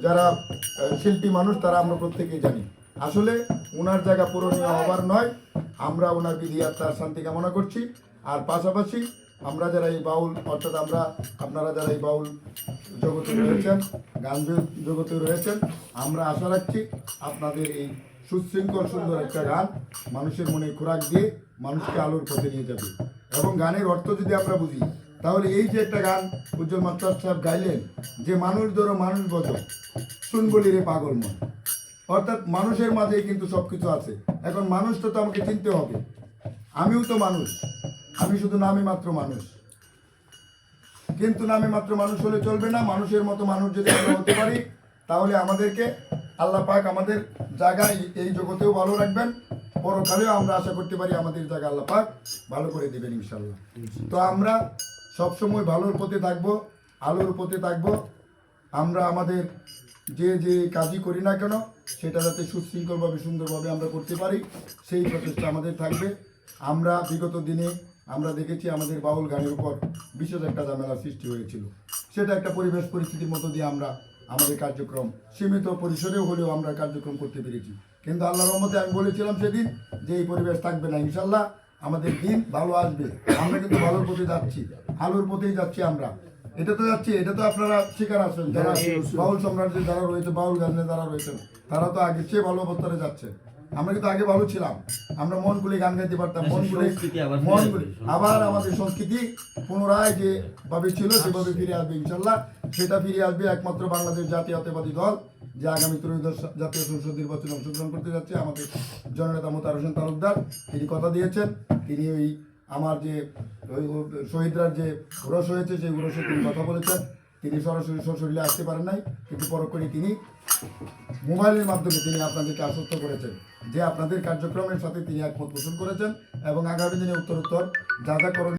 যারা শিল্পী মানুষ তারা আমরা প্রত্যেকেই জানি। আসলে ওনার জায়গা পূরণীয় হবার নয়, আমরা ওনার বিধি আত্মার শান্তি কামনা করছি। আর পাশাপাশি আমরা যারা এই বাউল, অর্থাৎ আপনারা যারা এই বাউল জগতে রয়েছেন, গান জগতে রয়েছেন, আমরা আশা রাখছি আপনাদের এই সুশৃঙ্খল সুন্দর একটা গান মানুষের মনে খোরাক দিয়ে মানুষকে আলোর পথে নিয়ে যাবে। এবং গানের অর্থ যদি আমরা বুঝি, তাহলে এই যে একটা গান উজ্জ্বল মাস্টার সাহেব গাইলেন, যে মানুষ ধরো মানুষ বোঝো, শুন বলি রে পাগল মন, অর্থাৎ মানুষের মাঝেই কিন্তু সব কিছু আছে। এখন মানুষটা তো আমাকে চিনতে হবে, আমিও তো মানুষ, আমি শুধু নামে মাত্র মানুষ। কিন্তু নামে মাত্র মানুষ হলে চলবে না, মানুষের মতো মানুষ যদি আমরা হতে পারি, তাহলে আমাদেরকে আল্লাহ পাক আমাদের জায়গায় এই জগতেও ভালো রাখবেন, পরকালেও আমরা আশা করতে পারি আমাদের জায়গা আল্লাহ পাক ভালো করে দেবেন ইনশাল্লাহ। তো আমরা সবসময় ভালোর পথে থাকবো, আলোর পথে থাকবো। আমরা আমাদের যে যে কাজই করি না কেন সেটা যাতে সুশৃঙ্খলভাবে সুন্দরভাবে আমরা করতে পারি, সেই প্রচেষ্টা আমাদের থাকবে। আমরা বিগত দিনে আমরা দেখেছি আমাদের বাউল গানের উপর বিশেষ একটা ঝামেলার সৃষ্টি হয়েছিল। সেটা একটা পরিবেশ পরিস্থিতির মতো দিয়ে আমরা আমাদের কার্যক্রম সীমিত পরিসরেও হলেও আমরা কার্যক্রম করতে পেরেছি। কিন্তু আল্লাহর রহমতে আমি বলেছিলাম সেদিন যে এই পরিবেশ থাকবে না, ইনশাল্লাহ আমাদের দিন ভালো আসবে। আমরা কিন্তু ভালোর পথে যাচ্ছি, আলোর পথেই যাচ্ছি আমরা। এটা তো যাচ্ছি, এটা তো আপনারা স্বীকার আছেন, যারা বাউল সম্রাটে যারা রয়েছে, বাউল গানে যারা রয়েছেন, তারা তো আগে চেয়ে ভালো অবস্থানে যাচ্ছে। আমরা কিন্তু আগে ভালো ছিলাম, আমরা মন খুলে গান গাইতে পারতাম, মন খুলে আবার আমাদের সংস্কৃতি পুনরায় যে ভাবে ছিল সেভাবে ফিরে আসবে ইনশাল্লাহ। সেটা ফিরে আসবে একমাত্র বাংলাদেশ জাতীয়তাবাদী দল, যে আগামী ত্রয়োদশ জাতীয় সংসদ নির্বাচনে অংশগ্রহণ করতে যাচ্ছে। আমাদের জননেতা মোতাহার হোসেন তালুকদার তিনি কথা দিয়েছেন, তিনি ওই আমার যে ওই শহীদরার যে উরস হয়েছে সেই উরসে তিনি কথা বলেছেন। তিনি সরাসরি সশরীরে আসতে পারেন নাই, কিন্তু পরক্ষণে তিনি মোবাইলের মাধ্যমে তিনি আপনাদেরকে আশ্বস্ত করেছেন যে আপনাদের কার্যক্রমের সাথে তিনি একমত পোষণ করেছেন এবং আগামী দিনে উত্তরোত্তর যা যা করণীয়